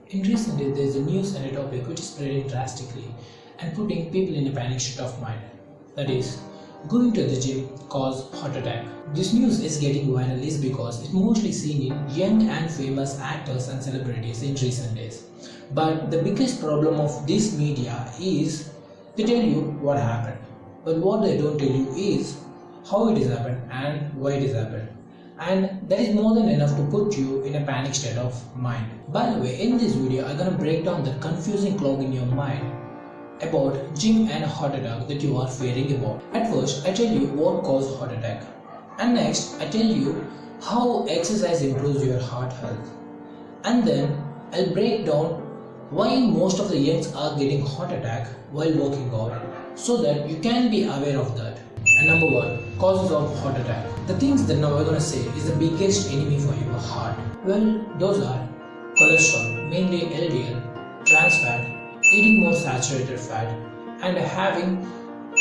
In recent days, there is a news and a topic which is spreading drastically and putting people in a panic state of mind. That is, going to the gym cause heart attack. This news is getting viral is because it's mostly seen in young and famous actors and celebrities in recent days. But the biggest problem of this media is they tell you what happened, but what they don't tell you is how it has happened and why it has happened. And that is more than enough to put you in a panic state of mind. By the way, in this video I'm gonna break down the confusing clog in your mind about gym and heart attack that you are fearing about. At first I tell you what causes heart attack, and next I tell you how exercise improves your heart health, and then I'll break down why most of the youngs are getting heart attack while working out so that you can be aware of that. And number one, causes of heart attack. The things that now we're going to say is the biggest enemy for your heart. Well, those are cholesterol, mainly LDL, trans fat, eating more saturated fat, and having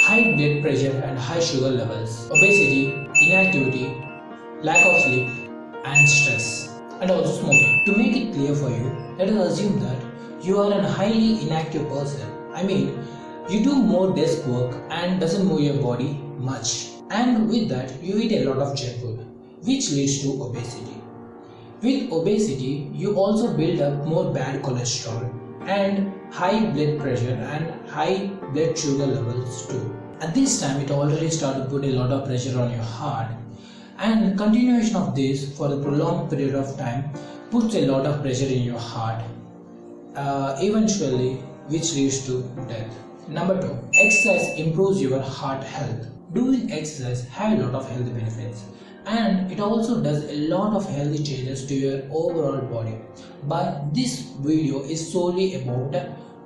high blood pressure and high sugar levels, obesity, inactivity, lack of sleep, and stress, and also smoking. To make it clear for you, let us assume that you are a highly inactive person. I mean, you do more desk work and doesn't move your body much. And with that, you eat a lot of junk food, which leads to obesity. With obesity, you also build up more bad cholesterol and high blood pressure and high blood sugar levels too. At this time, it already started to put a lot of pressure on your heart, and continuation of this for a prolonged period of time puts a lot of pressure in your heart, eventually which leads to death. Number 2, exercise improves your heart health. Doing exercise has a lot of health benefits, and it also does a lot of healthy changes to your overall body. But this video is solely about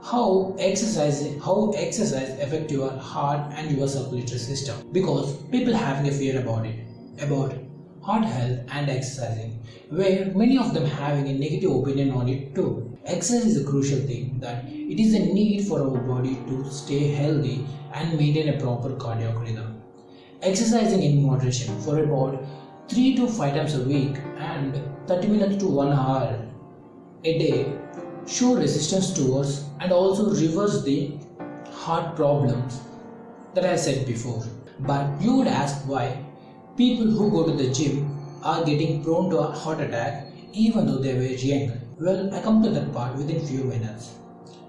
how exercise affect your heart and your circulatory system, because people having a fear about it, about heart health and exercising, where many of them having a negative opinion on it too. Exercise is a crucial thing, that it is a need for our body to stay healthy and maintain a proper cardiac rhythm. Exercising in moderation for about 3 to 5 times a week and 30 minutes to 1 hour a day show resistance towards and also reverse the heart problems that I said before. But you would ask why people who go to the gym are getting prone to a heart attack even though they were young. Well, I come to that part within few minutes.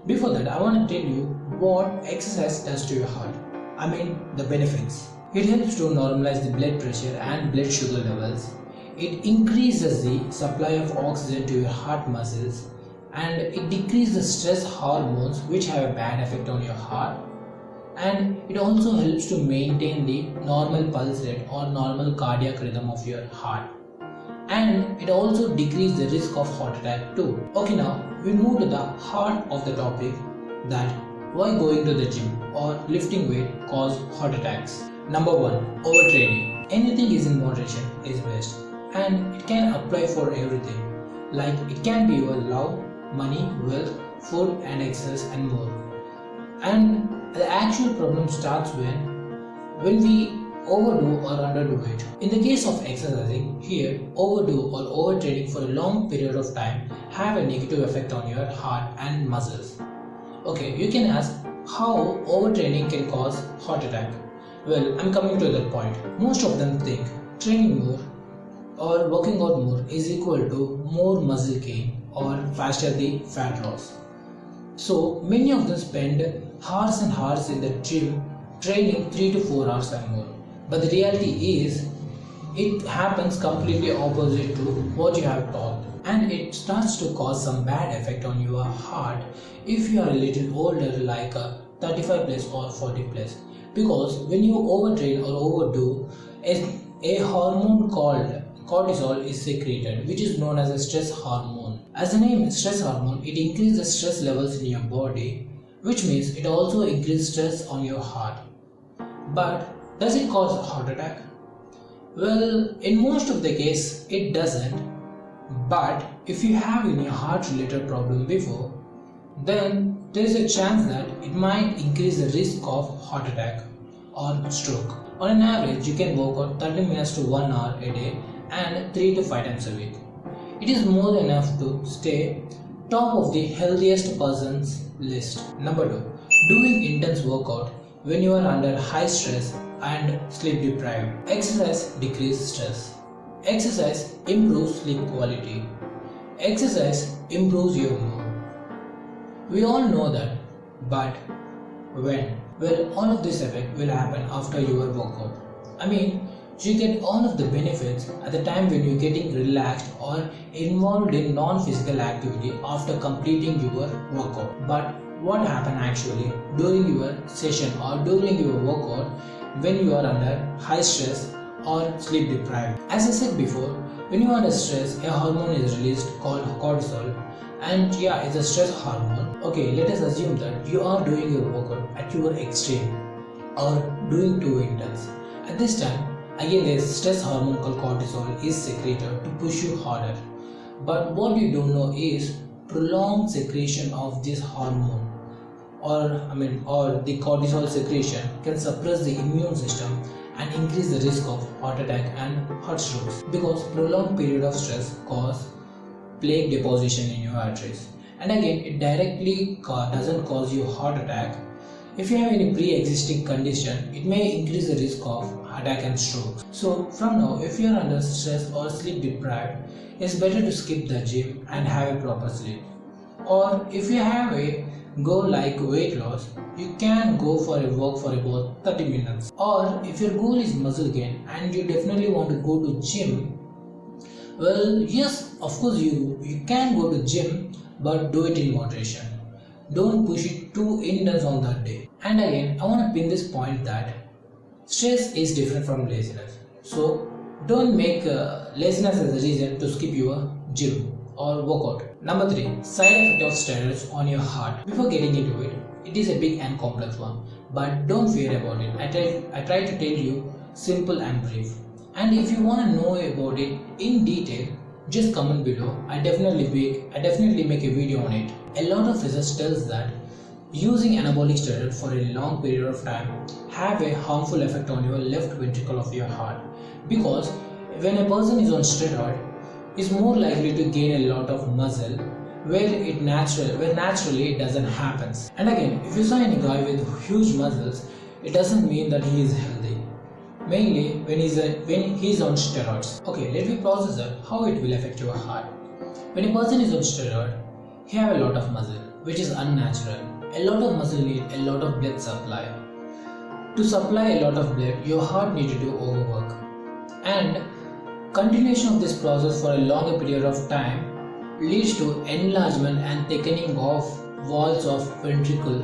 Before that, I want to tell you what exercise does to your heart. I mean the benefits. It helps to normalize the blood pressure and blood sugar levels. It increases the supply of oxygen to your heart muscles, and it decreases the stress hormones which have a bad effect on your heart. And it also helps to maintain the normal pulse rate or normal cardiac rhythm of your heart. And it also decreases the risk of heart attack too. Okay, now we move to the heart of the topic, that why going to the gym or lifting weight cause heart attacks. Number 1, overtraining. Anything is in moderation is best, and it can apply for everything. Like it can be your love, money, wealth, food and exercise and more. And the actual problem starts when we overdo or underdo it. In the case of exercising, here overdo or overtraining for a long period of time have a negative effect on your heart and muscles. Okay, you can ask how overtraining can cause heart attack. Well, I'm coming to that point. Most of them think training more or working out more is equal to more muscle gain or faster the fat loss. So many of them spend hours and hours in the gym training 3 to 4 hours and more. But the reality is, it happens completely opposite to what you have taught, and it starts to cause some bad effect on your heart if you are a little older, like 35 plus or 40 plus. Because when you overtrain or overdo, a hormone called cortisol is secreted, which is known as a stress hormone. As the name stress hormone, it increases the stress levels in your body, which means it also increases stress on your heart. But does it cause a heart attack? Well, in most of the case, it doesn't. But if you have any heart related problem before, then there is a chance that it might increase the risk of heart attack or stroke. On an average, you can work out 30 minutes to 1 hour a day and 3 to 5 times a week. It is more than enough to stay top of the healthiest person's list. Number 2. Doing intense workout when you are under high stress and sleep deprived. Exercise decreases stress. Exercise improves sleep quality. Exercise improves your mood. We all know that, but when? Well, all of this effect will happen after your workout. I mean, you get all of the benefits at the time when you're getting relaxed or involved in non-physical activity after completing your workout. But what happens actually during your session or during your workout when you are under high stress or sleep deprived? As I said before, when you are under stress, a hormone is released called cortisol, and yeah, it's a stress hormone. Okay, let us assume that you are doing your workout at your extreme or doing too intense. At this time, again, the stress hormone called cortisol is secreted to push you harder. But what you don't know is prolonged secretion of this hormone or the cortisol secretion can suppress the immune system and increase the risk of heart attack and heart strokes, because prolonged period of stress cause plaque deposition in your arteries. And again, it directly doesn't cause you heart attack. If you have any pre-existing condition, it may increase the risk of attack and stroke. So from now, if you are under stress or sleep deprived, it's better to skip the gym and have a proper sleep. Or if you have a goal like weight loss, you can go for a walk for about 30 minutes. Or if your goal is muscle gain and you definitely want to go to gym, well, yes, of course you can go to gym, but do it in moderation. Don't push it too intense on that day. And again, I want to pin this point that stress is different from laziness. So don't make laziness as a reason to skip your gym or workout. Number 3. Side effect of steroids on your heart. Before getting into it, it is a big and complex one, but don't fear about it. I try to tell you simple and brief. And if you want to know about it in detail, just comment below. I definitely make a video on it. A lot of research tells that using anabolic steroid for a long period of time have a harmful effect on your left ventricle of your heart, because when a person is on steroid, is more likely to gain a lot of muscle where naturally it doesn't happen. And again, if you saw any guy with huge muscles, it doesn't mean that he is healthy. Mainly when he's on steroids. Okay, let me process that how it will affect your heart. When a person is on steroid, he have a lot of muscle, which is unnatural. A lot of muscle need a lot of blood supply. To supply a lot of blood, your heart need to do overwork. And continuation of this process for a longer period of time leads to enlargement and thickening of walls of ventricle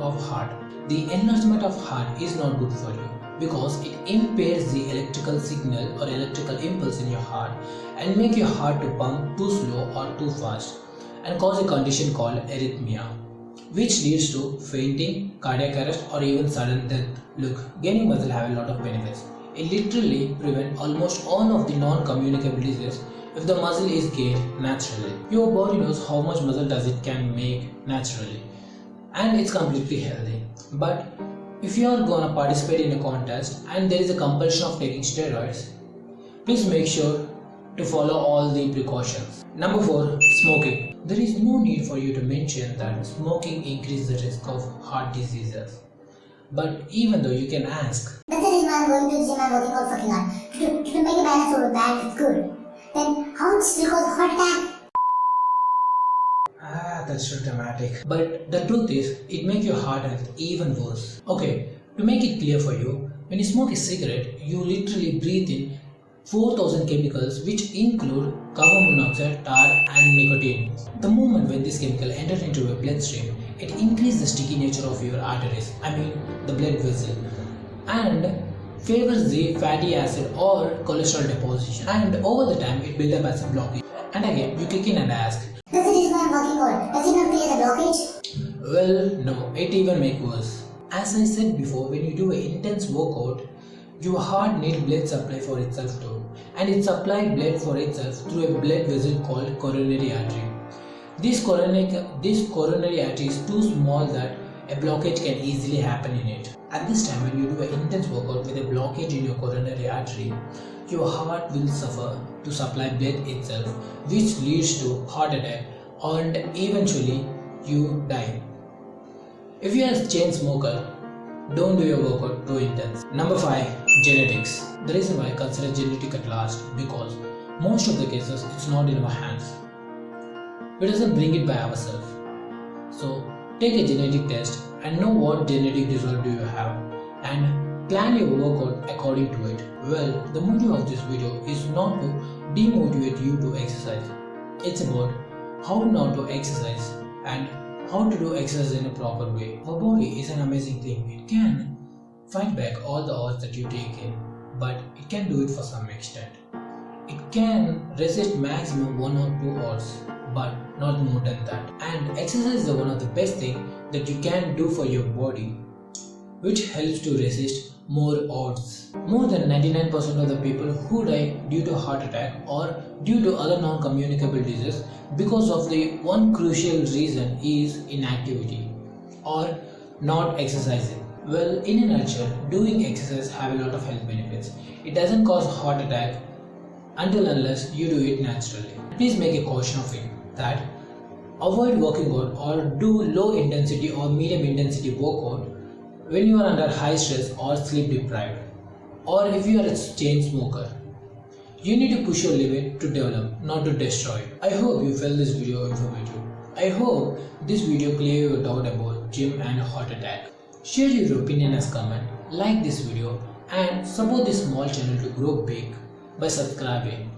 of heart. The enlargement of heart is not good for you, because it impairs the electrical signal or electrical impulse in your heart and make your heart to pump too slow or too fast and cause a condition called arrhythmia, which leads to fainting, cardiac arrest, or even sudden death. Look, gaining muscle have a lot of benefits. It literally prevents almost all of the non-communicable diseases if the muscle is gained naturally. Your body knows how much muscle does it can make naturally, and it's completely healthy. But if you are gonna participate in a contest and there is a compulsion of taking steroids, please make sure to follow all the precautions. Number 4. Smoking. There is no need for you to mention that smoking increases the risk of heart diseases. But even though you can ask, that's the reason I'm going to the gym and working out fucking hard. To make a balance over that, it's good. Then how it's still cause heart attack? That's so dramatic. But the truth is, it makes your heart health even worse. Okay, to make it clear for you, when you smoke a cigarette, you literally breathe in 4,000 chemicals which include carbon monoxide, tar and nicotine. The moment when this chemical enters into your bloodstream, it increases the sticky nature of your arteries, the blood vessel, and favors the fatty acid or cholesterol deposition, and over the time it builds up as a blockage. And again, you kick in and ask, that's the reason I'm working out. Does it not clear the blockage? Well, no, it even makes worse. As I said before, when you do an intense workout, your heart needs blood supply for itself too, and it supplies blood for itself through a blood vessel called coronary artery. This coronary artery is too small that a blockage can easily happen in it. At this time, when you do an intense workout with a blockage in your coronary artery, your heart will suffer to supply blood itself, which leads to heart attack, and eventually you die. If you are a chain smoker, don't do your workout too intense. Number 5. Genetics. The reason why I consider genetic at last because most of the cases it's not in our hands. We doesn't bring it by ourselves. So take a genetic test and know what genetic disorder do you have and plan your workout according to it. Well, the motive of this video is not to demotivate you to exercise. It's about how not to exercise and how to do exercise in a proper way. Our body is an amazing thing. It can fight back all the odds that you take in, but it can do it for some extent. It can resist maximum 1 or 2 odds, but not more than that. And exercise is one of the best things that you can do for your body, which helps to resist more odds. More than 99% of the people who die due to heart attack or due to other non-communicable diseases because of the one crucial reason is inactivity or not exercising. Well, in a nutshell, doing exercise have a lot of health benefits. It doesn't cause heart attack until unless you do it naturally. Please make a caution of it that avoid working out or do low intensity or medium intensity workout when you are under high stress or sleep deprived, or if you are a chain smoker. You need to push your limit to develop, not to destroy. I hope you found this video informative. I hope this video cleared your doubt about gym and heart attack. Share your opinion as comment, like this video and support this small channel to grow big by subscribing.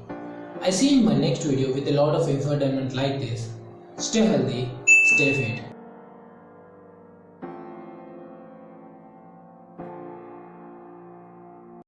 I see you in my next video with a lot of infotainment like this. Stay healthy, stay fit.